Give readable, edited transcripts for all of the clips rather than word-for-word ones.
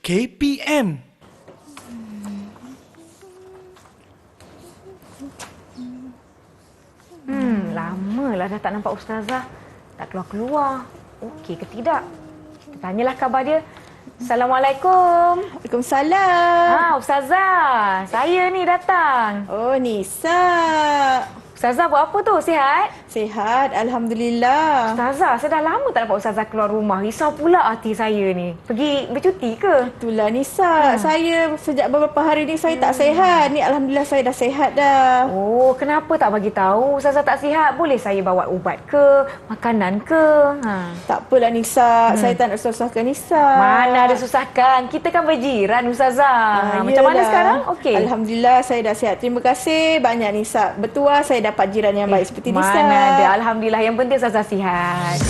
KPM. Lamalah dah tak nampak Ustazah. Tak keluar-keluar. Okey ke tidak? Kita tanyalah khabar dia. Assalamualaikum. Waalaikumsalam. Ustazah. Saya ni datang. Oh, Nisa. Ustazah buat apa tu? Sihat? Sihat, Alhamdulillah. Ustazah, saya dah lama tak nampak Ustazah keluar rumah. Risau pula hati saya ni. Pergi bercuti ke? Itulah Nisa. Saya sejak beberapa hari ni saya tak sihat. Ni Alhamdulillah saya dah sihat dah. Oh, kenapa tak bagi tahu? Ustazah tak sihat. Boleh saya bawa ubat ke? Makanan ke? Tak apalah Nisa. Saya tak nak susahkan Nisa. Mana ada susahkan. Kita kan berjiran Ustazah. Macam mana Yelah. sekarang? Okey. Alhamdulillah saya dah sihat. Terima kasih banyak Nisa. Betul saya dapat jiran yang baik seperti Nisa. Mana ada. Alhamdulillah. Yang penting Ustazah sihat.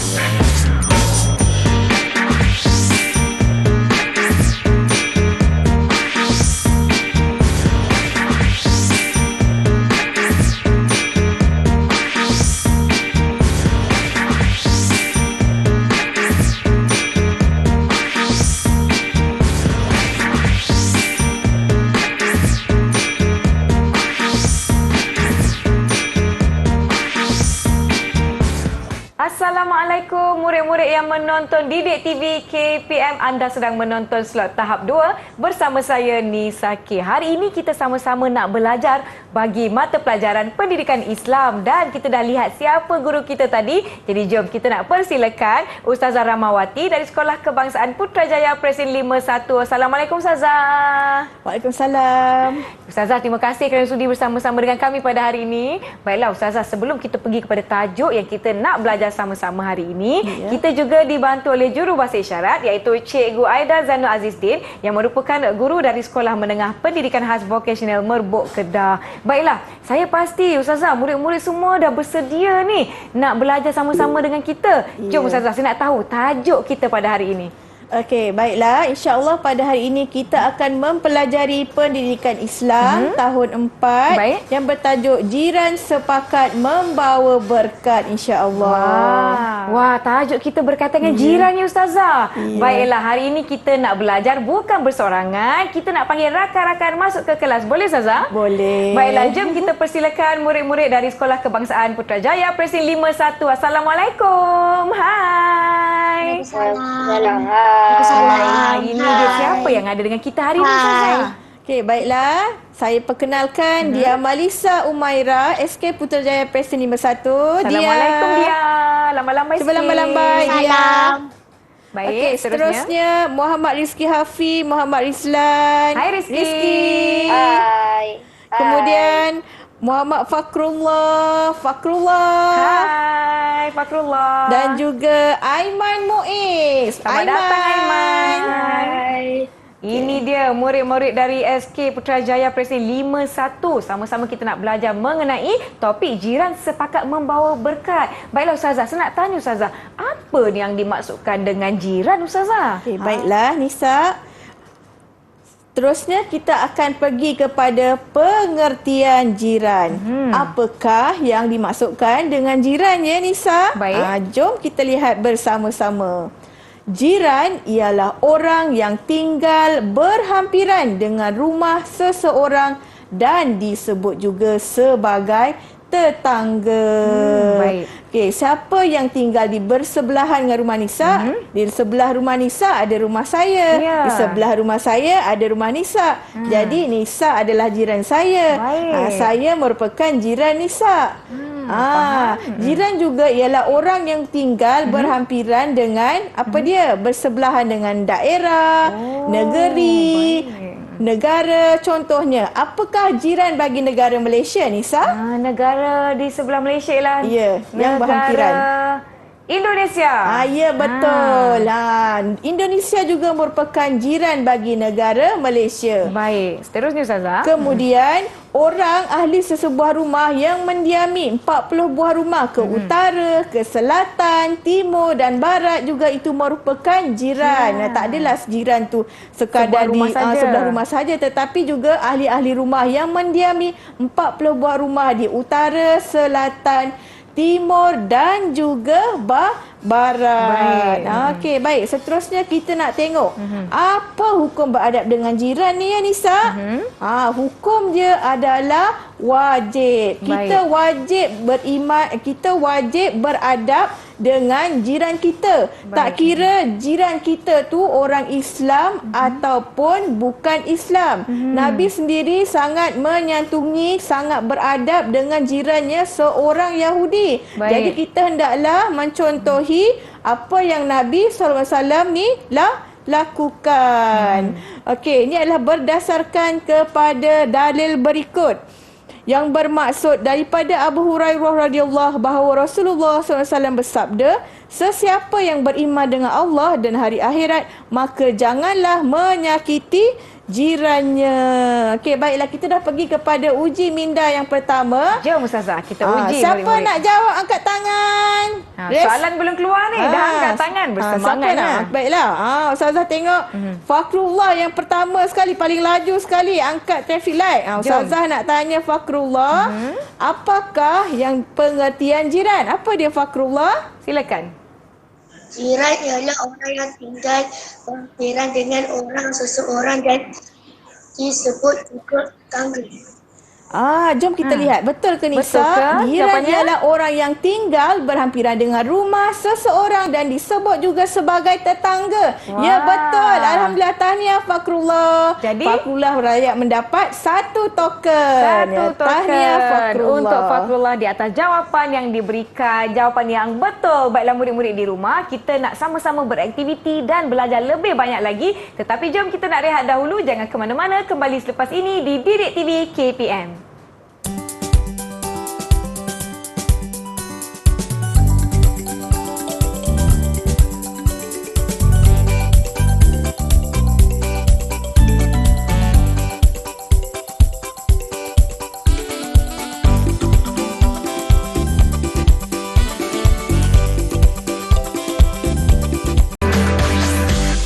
Assalamualaikum murid-murid yang menonton Didik TV KPM. Anda sedang menonton slot tahap 2 bersama saya Nisa K. Hari ini kita sama-sama nak belajar bagi mata pelajaran pendidikan Islam dan kita dah lihat siapa guru kita tadi. Jadi jom kita nak persilakan Ustazah Ramawati dari Sekolah Kebangsaan Putrajaya Presin 51. Assalamualaikum Ustazah. Waalaikumsalam. Ustazah, terima kasih kerana sudi bersama-sama dengan kami pada hari ini. Baiklah Ustazah, sebelum kita pergi kepada tajuk yang kita nak belajar sama-sama hari ini, kita juga dibantu oleh juru bahasa isyarat iaitu Cikgu Aida Zainul Azizdin yang merupakan guru dari Sekolah Menengah Pendidikan Khas Vokasional Merbuk Kedah. Baiklah, saya pasti Ustazah, murid-murid semua dah bersedia ni nak belajar sama-sama dengan kita. Jom Ustazah, saya nak tahu tajuk kita pada hari ini. Okey, baiklah. InsyaAllah pada hari ini kita akan mempelajari pendidikan Islam tahun 4 Baik. yang bertajuk Jiran Sepakat Membawa Berkat, insya-Allah. Wah, tajuk kita berkaitan dengan jiran ni Ustazah. Baiklah, hari ini kita nak belajar bukan bersorangan. Kita nak panggil rakan-rakan masuk ke kelas. Boleh Ustazah? Boleh. Baiklah, jom kita persilakan murid-murid dari Sekolah Kebangsaan Putrajaya Presin 51. Assalamualaikum. Hai. Waalaikumsalam. Ini dia siapa yang ada dengan kita hari ini Ustazah? Okey, baiklah. Saya perkenalkan dia Malisa Umaira, SK Putrajaya Presin 51. Assalamualaikum dia. Lambai-lambai sikit. Lambai-lambai dia. Baik, Okey, seterusnya Muhammad Rizki Hafi, Muhammad Rizlan. Hai Rizki. Hai. Kemudian Muhammad Fakrullah. Hai Fakrullah. Dan juga Aiman Muiz. Selamat datang Aiman. Hai. Ini dia murid-murid dari SK Putrajaya Presin 51. Sama-sama kita nak belajar mengenai topik jiran sepakat membawa berkat. Baiklah Ustazah, saya nak tanya Ustazah, apa ni yang dimaksudkan dengan jiran Ustazah? Okey, baiklah Nisa. Terusnya kita akan pergi kepada pengertian jiran. Apakah yang dimaksudkan dengan jiran ya Nisa? Baik. Jom kita lihat bersama-sama. Jiran ialah orang yang tinggal berhampiran dengan rumah seseorang dan disebut juga sebagai tetangga. Baik. Okey, siapa yang tinggal di bersebelahan dengan rumah Nisa? Di sebelah rumah Nisa ada rumah saya. Ya. Di sebelah rumah saya ada rumah Nisa. Jadi Nisa adalah jiran saya. Baik. Saya merupakan jiran Nisa. Jiran juga ialah orang yang tinggal berhampiran dengan apa dia? Bersebelahan dengan daerah, negeri, negara. Contohnya, apakah jiran bagi negara Malaysia, Nisa? Negara di sebelah Malaysia ialah Ya, yang berhampiran. Indonesia. Ya, betul. Indonesia juga merupakan jiran bagi negara Malaysia. Baik, seterusnya Ustazah. Kemudian, orang ahli sesebuah rumah yang mendiami 40 buah rumah ke utara, ke selatan, timur dan barat juga itu merupakan jiran. Tak adalah jiran tu sekadar Sebuah rumah saja. sebelah rumah saja, tetapi juga ahli-ahli rumah yang mendiami 40 buah rumah di utara, selatan, timur dan juga barat. Okey, baik. Seterusnya kita nak tengok apa hukum beradab dengan jiran ni ya Nisa? Hukum dia adalah wajib. Kita wajib beriman, kita wajib beradab dengan jiran kita. Tak kira jiran kita tu orang Islam ataupun bukan Islam. Nabi sendiri sangat menyantungi, sangat beradab dengan jirannya seorang Yahudi. Jadi kita hendaklah mencontohi apa yang Nabi SAW ni lakukan. Okey, ini adalah berdasarkan kepada dalil berikut yang bermaksud daripada Abu Hurairah radhiyallahu bahawa Rasulullah SAW bersabda, sesiapa yang beriman dengan Allah dan hari akhirat, maka janganlah menyakiti jirannya. Okey, baiklah, kita dah pergi kepada uji minda yang pertama. Jom Ustazah, kita uji Siapa murid-murid. nak jawab angkat tangan? Soalan belum keluar ni, dah angkat tangan bersemangat siapa nak? Baiklah. Ustazah tengok Fakrullah yang pertama sekali, paling laju sekali angkat traffic light. Ustazah nak tanya Fakrullah, apakah yang pengertian jiran? Apa dia Fakrullah? Silakan. Jiran ialah orang yang tinggal berhampiran dengan orang seseorang dan disebut juga tetangga. Jom kita lihat. Betul ke Nisa? Betul ke? Jiran Jawapannya? ialah orang yang tinggal berhampiran dengan rumah seseorang dan disebut juga sebagai tetangga. Ya, betul. Alhamdulillah, tahniah Fakrullah. Jadi? Fakrullah rakyat mendapat 1 token. Tahniah Fakrullah. Untuk Fakrullah di atas jawapan yang diberikan, jawapan yang betul. Baiklah murid-murid di rumah, kita nak sama-sama beraktiviti dan belajar lebih banyak lagi. Tetapi jom kita nak rehat dahulu. Jangan ke mana-mana. Kembali selepas ini di Didik TV KPM.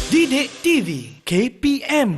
Didik TV KPM.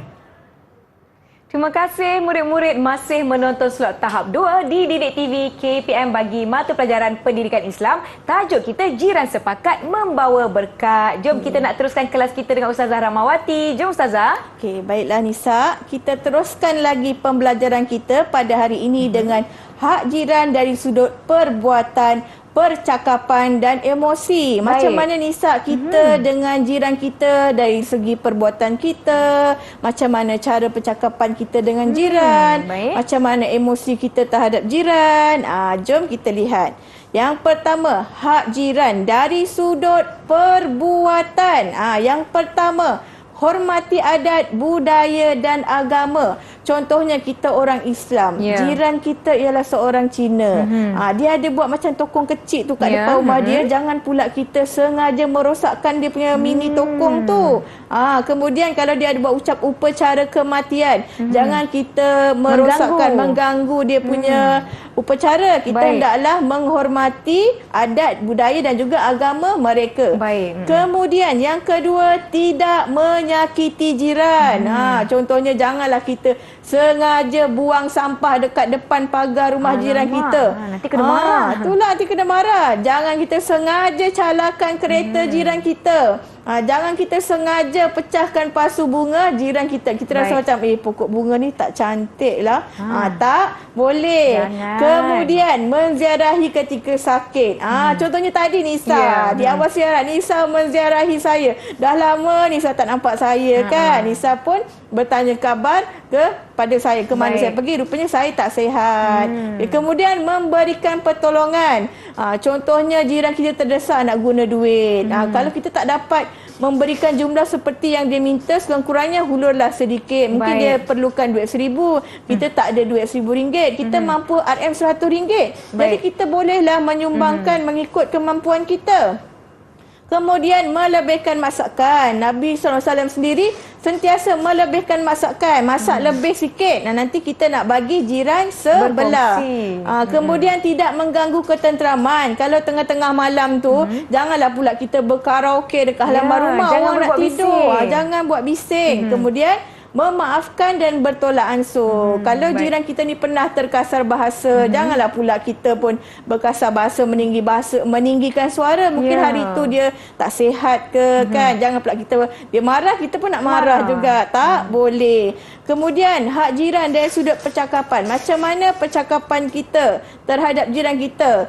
Terima kasih murid-murid masih menonton slot tahap 2 di Didik TV KPM bagi mata pelajaran pendidikan Islam. Tajuk kita Jiran Sepakat Membawa Berkat. Jom kita nak teruskan kelas kita dengan Ustazah Rahmawati. Jom Ustazah. Okey, baiklah Nisa. Kita teruskan lagi pembelajaran kita pada hari ini dengan hak jiran dari sudut perbuatan, percakapan dan emosi. Macam mana Nisa kita dengan jiran kita dari segi perbuatan kita, macam mana cara percakapan kita dengan jiran, macam mana emosi kita terhadap jiran. Jom kita lihat. Yang pertama, hak jiran dari sudut perbuatan. Yang pertama, hormati adat, budaya dan agama. Contohnya kita orang Islam, jiran kita ialah seorang Cina. Dia ada buat macam tokong kecil tu kat depan rumah dia. Jangan pula kita sengaja merosakkan dia punya mini tokong tu. Kemudian kalau dia ada buat ucap upacara kematian, jangan kita merosakkan, mengganggu dia punya upacara. Kita hendaklah menghormati adat, budaya dan juga agama mereka. Kemudian yang kedua, tidak menyakiti jiran. Contohnya janganlah kita sengaja buang sampah dekat depan pagar rumah jiran kita. Nanti kena marah. Itulah, nanti kena marah. Jangan kita sengaja calakan kereta jiran kita. Jangan kita sengaja pecahkan pasu bunga jiran kita. Kita rasa macam pokok bunga ni tak cantik lah. Tak boleh. Jangan. Kemudian menziarahi ketika sakit. Contohnya tadi Nisa, di awal siaran Nisa menziarahi saya. Dah lama Nisa tak nampak saya kan. Nisa pun bertanya kabar kepada saya, ke mana saya pergi. Rupanya saya tak sihat. Kemudian memberikan pertolongan. Contohnya jiran kita terdesak nak guna duit. Kalau kita tak dapat memberikan jumlah seperti yang dia minta, sekurang-kurangnya hulurlah sedikit. Mungkin dia perlukan duit RM1,000, kita tak ada duit RM1,000, kita mampu RM100. Jadi kita bolehlah menyumbangkan mengikut kemampuan kita. Kemudian melebihkan masakan. Nabi SAW sendiri sentiasa melebihkan masakan. Masak lebih sikit. Nanti kita nak bagi jiran sebelah. Kemudian tidak mengganggu ketenteraman. Kalau tengah-tengah malam tu, janganlah pula kita berkaraoke dekat halaman rumah. Jangan orang nak buat tidur. bising. Jangan buat bising. Kemudian memaafkan dan bertolak ansur. Kalau baik. jiran kita ni pernah terkasar bahasa, janganlah pula kita pun berkasar bahasa, meninggikan suara. Mungkin Ya. hari tu dia tak sihat ke kan. Jangan pula dia marah, kita pun nak marah juga. Tak boleh. Kemudian hak jiran dari sudut percakapan. Macam mana percakapan kita terhadap jiran kita?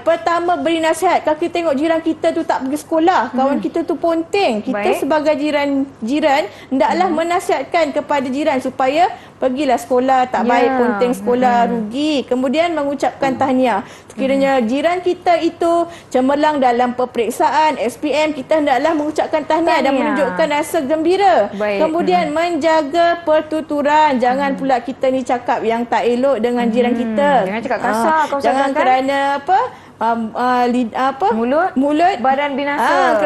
Pertama, beri nasihat. Kalau kita tengok jiran kita tu tak pergi sekolah, kawan kita tu ponteng, kita Baik. sebagai jiran hendaklah menasihatkan kepada jiran supaya pergilah sekolah, tak baik ponteng sekolah, rugi. Kemudian mengucapkan tahniah. Sekiranya jiran kita itu cemerlang dalam peperiksaan SPM, kita hendaklah mengucapkan tahniah dan menunjukkan rasa gembira. Baik. Kemudian menjaga pertuturan. Jangan pula kita ni cakap yang tak elok dengan jiran kita. Jangan cakap kasar, kau Jangan kan? kerana mulut badan binasa.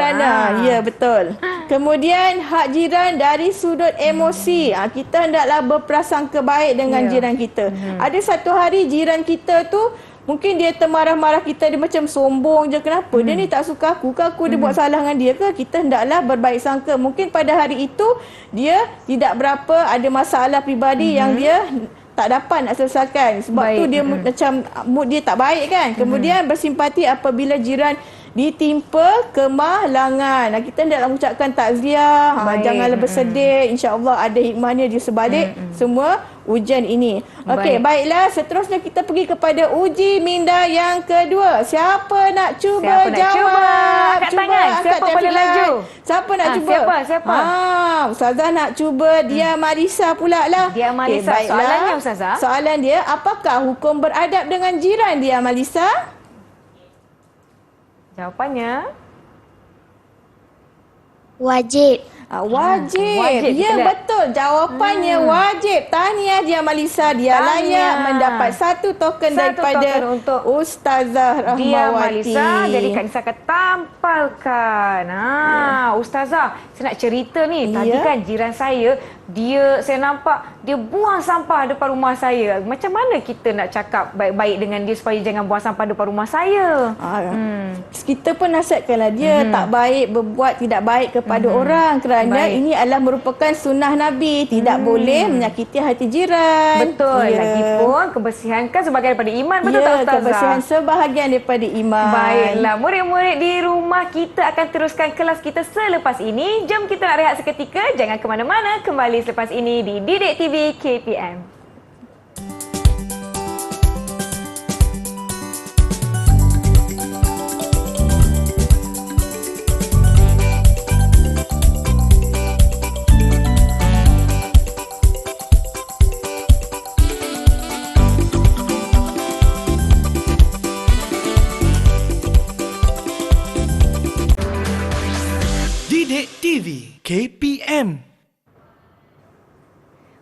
Ya, betul. Kemudian hak jiran dari sudut emosi. Kita hendaklah berprasangka baik dengan jiran kita. Ada satu hari jiran kita tu mungkin dia termarah-marah kita, dia macam sombong je. Kenapa? Dia ni tak suka aku ke aku dia buat salah dengan dia ke? Kita hendaklah berbaik sangka. Mungkin pada hari itu dia tidak berapa ada masalah peribadi yang dia tak dapat nak selesaikan. Sebab tu dia macam mood dia tak baik kan. Kemudian bersimpati apabila jiran ditimpa kemalangan. Kita hendaklah mengucapkan takziah. Janganlah bersedih. InsyaAllah ada hikmahnya di sebalik semua ujian ini. Okey, baiklah. Seterusnya kita pergi kepada uji minda yang kedua. Siapa nak cuba Siapa nak jawab? cuba? Angkat tangan. Siapa angkat boleh traffic laju? light. Siapa nak cuba? Siapa? Ustazah nak cuba Dia Marisa pula lah. Dia Marisa. Okey, baiklah. Soalannya, Ustazah? Soalan dia, apakah hukum beradab dengan jiran Dia Marisa? Jawapannya Wajib. Wajib. wajib, Ya, kita lihat. betul. Jawapannya wajib. Tahniah Dia Marisa. Dia Tahniah. layak mendapat satu token daripada token untuk Ustazah Dia Rahmawati. Marisa. Jadi Kak Nisa akan tampalkan. Ustazah, saya nak cerita ni. Tadi Ya. kan jiran saya saya nampak dia buang sampah depan rumah saya. Macam mana kita nak cakap baik-baik dengan dia supaya jangan buang sampah depan rumah saya? Kita pun nasihatkanlah dia tak baik berbuat tidak baik kepada orang kerana Baik. ini adalah merupakan sunnah Nabi. Tidak boleh menyakiti hati jiran. Betul. Ya. Lagipun kebersihan kan sebahagian daripada iman. Betul tak Ustazah? Kebersihan sebahagian daripada iman. Baiklah, murid-murid di rumah kita akan teruskan kelas kita selepas ini. Jom kita nak rehat seketika. Jangan ke mana-mana. Kembali selepas ini di Didik TV KPM. Didik TV KPM.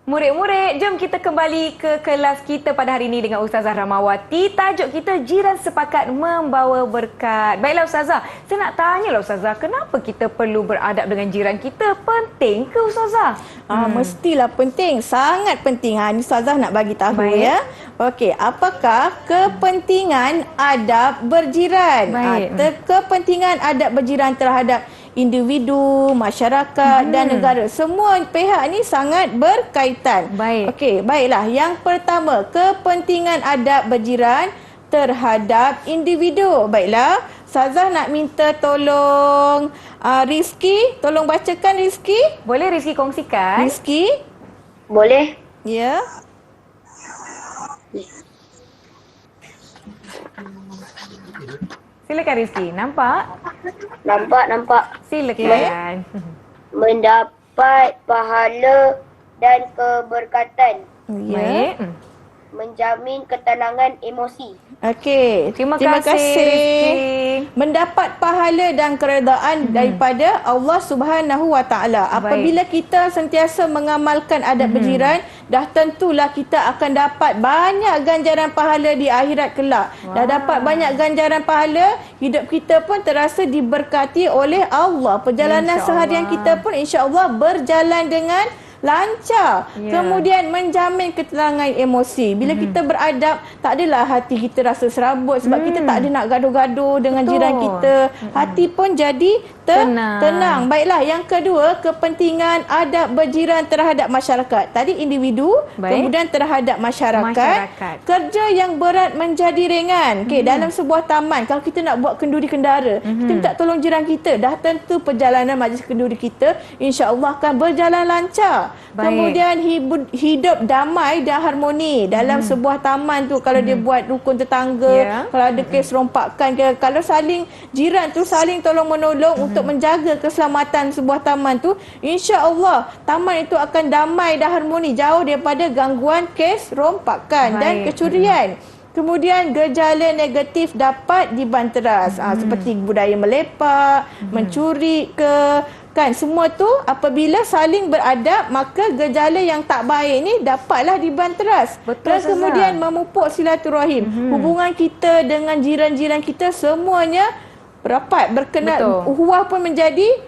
Murid-murid, jom kita kembali ke kelas kita pada hari ini dengan Ustazah Rahmawati. Tajuk kita, jiran sepakat membawa berkat. Baiklah Ustazah, saya nak tanyalah Ustazah, kenapa kita perlu beradab dengan jiran kita? Penting ke Ustazah? Mestilah penting, sangat penting. Ni Ustazah nak bagi tahu Baik. ya. Okey, apakah kepentingan adab berjiran? Baik. Kepentingan adab berjiran terhadap individu, masyarakat dan negara. Semua pihak ni sangat berkaitan. Baik. Okey, baiklah. Yang pertama, kepentingan adab berjiran terhadap individu. Baiklah, Ustazah nak minta tolong Rizky, tolong bacakan Rizky. Boleh Rizky kongsikan? Rizky, Boleh? ya. Silakan Rizky. Nampak? Nampak. Silakan. Mendapat pahala dan keberkatan. Baik. Menjamin ketenangan emosi. Okey. Terima kasih Rizky. Mendapat pahala dan keredaan daripada Allah Subhanahu Wa Taala. Apabila kita sentiasa mengamalkan adab berjiran, dah tentulah kita akan dapat banyak ganjaran pahala di akhirat kelak. Dah dapat banyak ganjaran pahala, hidup kita pun terasa diberkati oleh Allah. Perjalanan seharian kita pun insya-Allah berjalan dengan lancar. Ya. Kemudian menjamin ketenangan emosi. Bila kita beradab, tak adalah hati kita rasa serabut sebab kita tak ada nak gaduh-gaduh dengan Betul. jiran kita. Hati pun jadi tenang. Baiklah, yang kedua, kepentingan adab berjiran terhadap masyarakat. Tadi individu, kemudian terhadap masyarakat. Kerja yang berat menjadi ringan. Okey, dalam sebuah taman, kalau kita nak buat kenduri kendara, kita minta tolong jiran kita, dah tentu perjalanan majlis kenduri kita insya-Allah akan berjalan lancar. Kemudian hidup damai dan harmoni dalam sebuah taman tu. Kalau dia buat rukun tetangga, kalau ada kes rompakan ke, kalau saling jiran tu saling tolong menolong untuk menjaga keselamatan sebuah taman tu, insya-Allah taman itu akan damai dan harmoni, jauh daripada gangguan kes rompakan dan kecurian. Kemudian gejala negatif dapat dibanteras, seperti budaya melepak, mencuri ke, kan, semua tu apabila saling beradab, maka gejala yang tak baik ni dapatlah dibanteras. Dan kemudian memupuk silaturahim. Hubungan kita dengan jiran-jiran kita semuanya rapat, berkenal, uhuah pun menjadi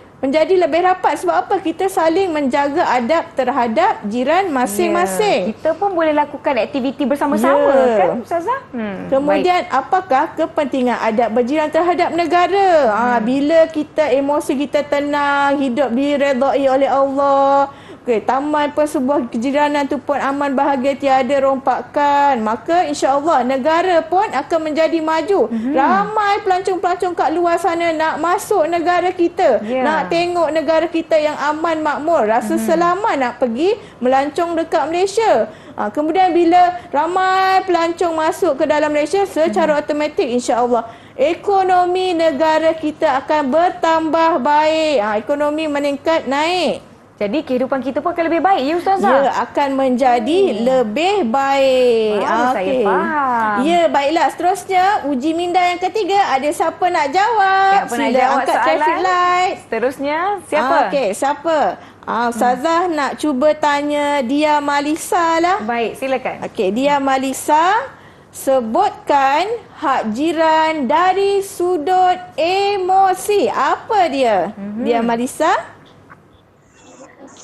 lebih rapat. Sebab apa? Kita saling menjaga adab terhadap jiran masing-masing. Kita pun boleh lakukan aktiviti bersama-sama, kan Ustazah? Kemudian apakah kepentingan adab berjiran terhadap negara? Bila kita emosi kita tenang, hidup diredai oleh Allah, taman pun sebuah kejiranan tu pun aman, bahagia, tiada rompakan, maka insya-Allah negara pun akan menjadi maju. Ramai pelancong-pelancong kat luar sana nak masuk negara kita, nak tengok negara kita yang aman makmur, rasa selamat nak pergi melancong dekat Malaysia. Kemudian bila ramai pelancong masuk ke dalam Malaysia, secara automatik insya-Allah ekonomi negara kita akan bertambah baik. Ekonomi meningkat, naik. Jadi kehidupan kita pun akan lebih baik, ya Ustazah? Ya, akan menjadi lebih baik. Saya faham. Ya, baiklah. Seterusnya, uji minda yang ketiga. Ada siapa nak jawab? Sila angkat traffic light. Seterusnya, siapa? Okey, siapa? Ustazah nak cuba tanya Dia Malisa lah. Baik, silakan. Okey, Dia Malisa, sebutkan hak jiran dari sudut emosi. Apa dia? Dia Malisa?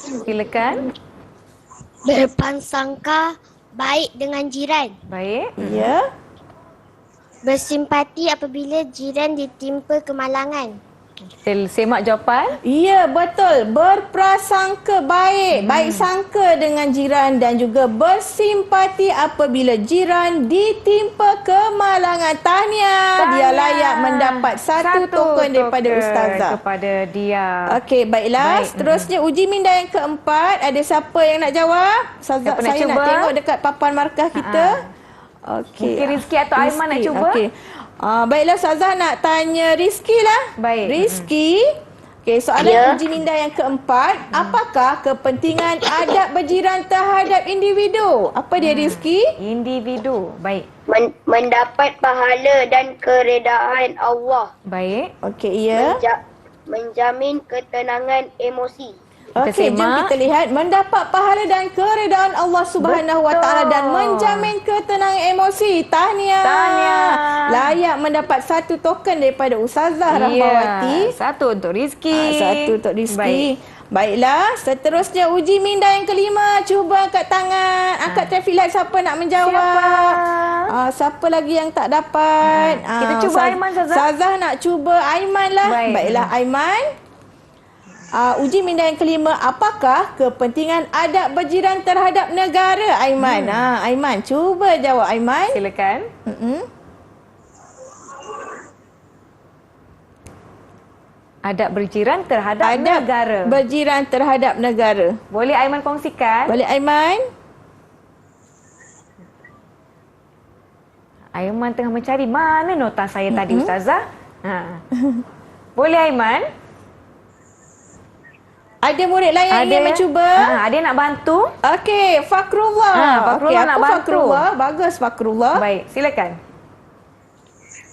Silakan. Berprasangka baik dengan jiran. Baik. Ya. Bersimpati apabila jiran ditimpa kemalangan. Kita semak jawapan. Ya, betul. Berprasangka baik. Baik sangka dengan jiran dan juga bersimpati apabila jiran ditimpa kemalangan. Tahniah. Dia layak mendapat satu token daripada Ustazah. Kepada dia. Okey, baiklah. Seterusnya uji minda yang keempat. Ada siapa yang nak jawab? Ustazah, saya nak tengok dekat papan markah kita. Okey. Mungkin Rizky atau Aiman nak cuba. Okey. Baiklah, Ustazah nak tanya Rizky lah. Baik. Rizky, soalan uji minda yang keempat. Apakah kepentingan adab berjiran terhadap individu? Apa dia, Rizky? Individu. Baik. Mendapat pahala dan keredaan Allah. Baik. Okey, ya. Menjamin ketenangan emosi. Okey, jom kita lihat. Mendapat pahala dan keredaan Allah Subhanahu Wa Taala dan menjamin ketenangan emosi. Tahniah. Layak mendapat satu token daripada Ustazah Rahmawati. Satu untuk Rizky. Satu untuk Rizky. Baiklah, seterusnya uji minda yang kelima. Cuba angkat tangan, angkat traffic light, siapa nak menjawab? Siapa lagi yang tak dapat? Kita cuba Aiman, Ustazah. Ustazah nak cuba Aiman lah. Baiklah, Aiman. Uji minda yang kelima, apakah kepentingan adab berjiran terhadap negara, Aiman? Aiman, cuba jawab, Aiman. Silakan. Adab berjiran terhadap negara. Berjiran terhadap negara. Boleh Aiman kongsikan? Boleh, Aiman? Aiman tengah mencari mana nota saya tadi, Ustazah. Boleh Aiman? Ada murid lain yang ingin mencuba? Ada nak bantu? Okey, Fakrullah. Fakrullah nak bantu. Fakrullah. Bagus, Fakrullah. Baik, silakan.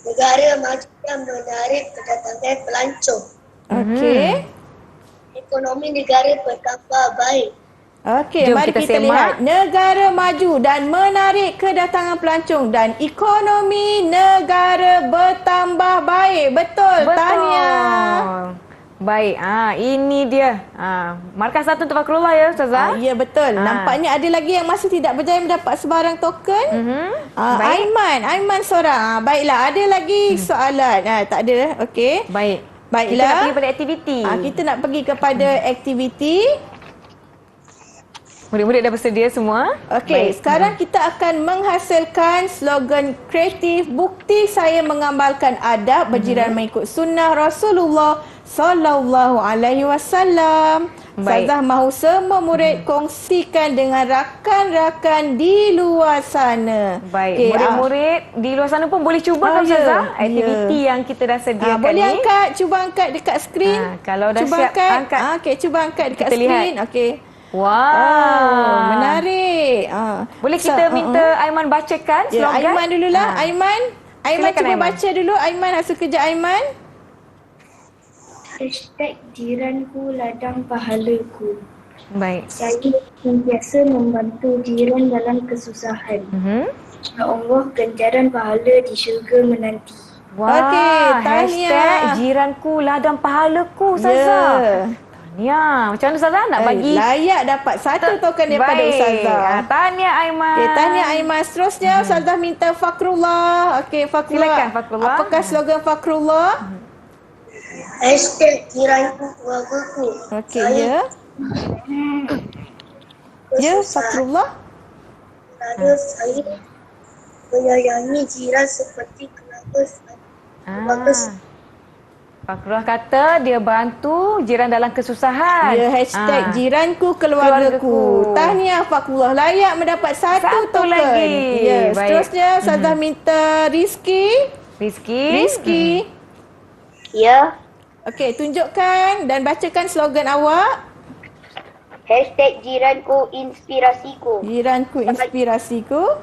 Negara maju dan menarik kedatangan pelancong. Okey. Ekonomi negara bertambah baik. Okey, Jom mari kita lihat. Negara maju dan menarik kedatangan pelancong dan ekonomi negara bertambah baik. Betul. Tahniah. Baik, ini dia. Markah satu untuk Fakrullah ya Ustazah? Ya, betul. Nampaknya ada lagi yang masih tidak berjaya mendapat sebarang token. Aiman seorang. Baiklah, ada lagi soalan. Tak ada. Okey. Baik. Baiklah. Kita nak pergi pada aktiviti. Kita nak pergi kepada aktiviti. Murid-murid dah bersedia semua? Okey, sekarang kita akan menghasilkan slogan kreatif bukti saya mengamalkan adab berjiran mengikut sunnah Rasulullah sallallahu alaihi wasallam. Ustazah mahu semua murid kongsikan dengan rakan-rakan di luar sana. Baik, Okey, murid-murid di luar sana pun boleh cuba kan Ustazah? Aktiviti yang kita dah sediakan boleh ni. cuba angkat dekat skrin. Kalau dah cuba siap, angkat. Okey, cuba angkat dekat Kita lihat. skrin. Okey. Wah. Menarik. Boleh kita minta Aiman bacakan Ya, slogan? Aiman dululah. Aiman Silakan, cuba Aiman. baca dulu. Aiman, hasil kerja Aiman. #jiranku ladang pahalaku. Baik. Saya sentiasa membantu jiran dalam kesusahan. Ya Allah, ganjaran pahala di syurga menanti. Wah, Okey, tahniah. #jiranku ladang pahalaku Ustazah. Tahniah. Macam mana Ustazah nak bagi? Layak dapat satu token daripada Baik. Ustazah. Tahniah Aiman. Okey, tahniah Aiman. Seterusnya Ustazah minta Fakrullah. Okey, Fakrullah. Silakan, Fakrullah. Apakah slogan Fakrullah? #jiranku keluargaku. Okey, ya. Ya, Fakrullah. Kerana saya menyayangi jiran seperti keluarga saya. Fakrullah kata dia bantu jiran dalam kesusahan. Ya, #jiranku keluargaku. Tahniah Fakrullah, layak mendapat satu token. lagi. Ya, Baik. seterusnya Ustazah minta Rizki. Rizki. Ya. Okey, tunjukkan dan bacakan slogan awak. #jiranku inspirasiku. Jiranku inspirasiku.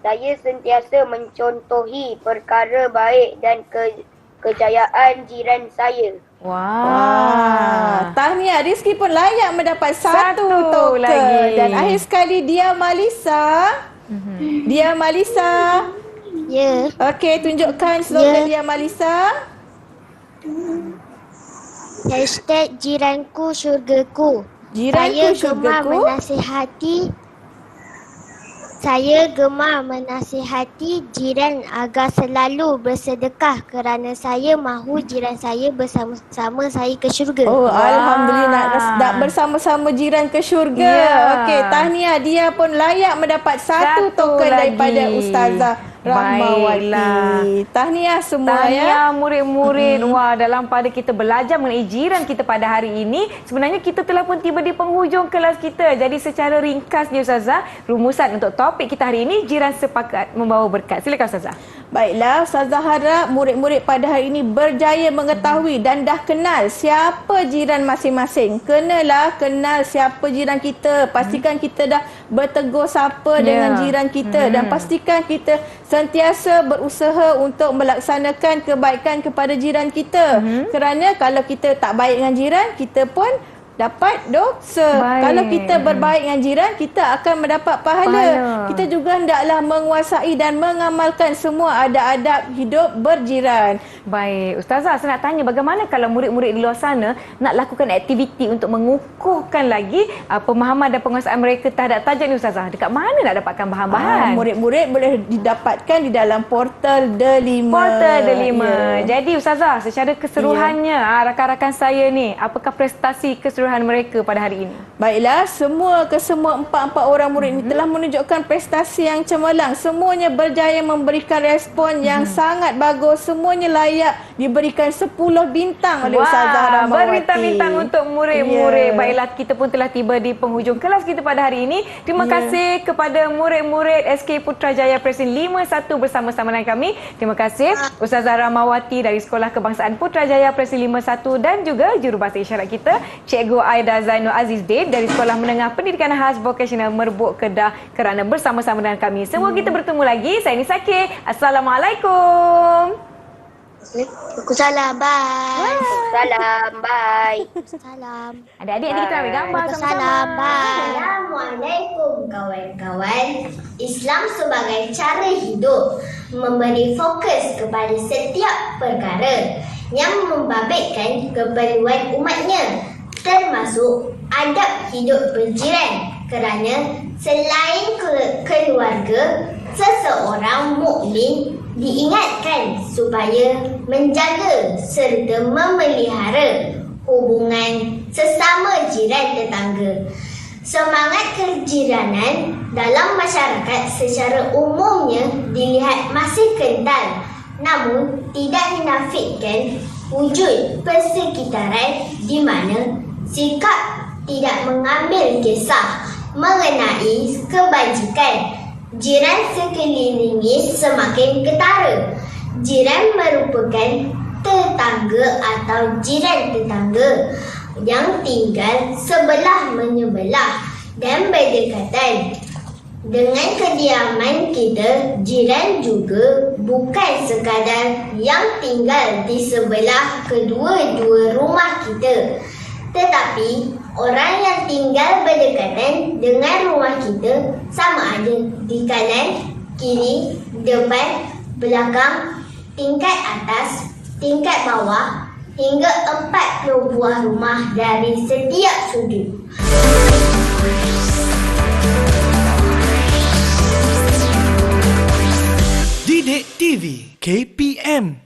Saya sentiasa mencontohi perkara baik dan kejayaan jiran saya. Wah. Tahniah, Rizki pun layak mendapat satu token. lagi. Dan akhir sekali Dia Malisa. Dia Malisa. Ya. Okey, tunjukkan slogan Dia Malisa. #jiranku syurgaku. Jiranku syurgaku. Saya gemar menasihati jiran agar selalu bersedekah kerana saya mahu jiran saya bersama-sama saya ke syurga. Oh, Alhamdulillah nak bersama-sama jiran ke syurga. Ya. Okey, tahniah, dia pun layak mendapat satu token lagi. daripada Ustazah Rahmawati. Baiklah. Tahniah semua Tahniah murid-murid. Wah, dalam pada kita belajar mengenai jiran kita pada hari ini, sebenarnya kita telah pun tiba di penghujung kelas kita. Jadi secara ringkas ni Ustazah, rumusan untuk topik kita hari ini, jiran sepakat membawa berkat. Silakan Ustazah. Baiklah, Ustazah harap murid-murid pada hari ini berjaya mengetahui dan dah kenal siapa jiran masing-masing. Kenal siapa jiran kita. Pastikan kita dah bertegur sapa dengan jiran kita dan pastikan kita sentiasa berusaha untuk melaksanakan kebaikan kepada jiran kita. Kerana kalau kita tak baik dengan jiran, kita pun dapat dosa. Baik. Kalau kita berbaik dengan jiran, kita akan mendapat pahala. Kita juga hendaklah menguasai dan mengamalkan semua adab-adab hidup berjiran. Baik, Ustazah, saya nak tanya bagaimana kalau murid-murid di luar sana nak lakukan aktiviti untuk mengukuhkan lagi pemahaman dan penguasaan mereka terhadap tajuk ni Ustazah? Dekat mana nak dapatkan bahan-bahan? Murid-murid boleh didapatkan di dalam portal Delima. Portal Delima. Ya. Jadi Ustazah, secara keseluruhannya rakan-rakan saya ni, apakah prestasi keseluruhan mereka pada hari ini? Baiklah, kesemua empat orang murid ini telah menunjukkan prestasi yang cemerlang. Semuanya berjaya memberikan respon yang sangat bagus. Semuanya layak diberikan 10 bintang oleh Ustazah Rahmawati. Berbintang-bintang untuk murid-murid. Baiklah, kita pun telah tiba di penghujung kelas kita pada hari ini. Terima kasih kepada murid-murid SK Putrajaya Presin 51 bersama-sama dengan kami. Terima kasih Ustazah Rahmawati dari Sekolah Kebangsaan Putrajaya Presin 51 dan juga jurubahasa isyarat kita, Cikgu Aida Zainul Aziz Dave dari Sekolah Menengah Pendidikan Khas Vocational Merbuk Kedah kerana bersama-sama dengan kami. Semua kita bertemu lagi. Saya Nisakir. Assalamualaikum. Waalaikumsalam. Bye. Salam, bye. Salam. Adik-adik, kita ambil gambar sama-sama. Salam. Bye. Assalamualaikum kawan-kawan. Islam sebagai cara hidup memberi fokus kepada setiap perkara yang membabitkan keperluan umatnya, termasuk adab hidup berjiran, kerana selain keluarga, seseorang mukmin diingatkan supaya menjaga serta memelihara hubungan sesama jiran tetangga. Semangat kejiranan dalam masyarakat secara umumnya dilihat masih kental, namun tidak menafikan wujud persekitaran di mana sikap tidak mengambil kisah mengenai kebajikan jiran sekelilingi semakin ketara. Jiran merupakan tetangga atau jiran tetangga yang tinggal sebelah menyebelah dan berdekatan. Dengan kediaman kita, jiran juga bukan sekadar yang tinggal di sebelah kedua-dua rumah kita, tetapi orang yang tinggal berdekatan dengan rumah kita, sama ada di kanan, kiri, depan, belakang, tingkat atas, tingkat bawah, hingga 40 buah rumah dari setiap sudut. Didik TV KPM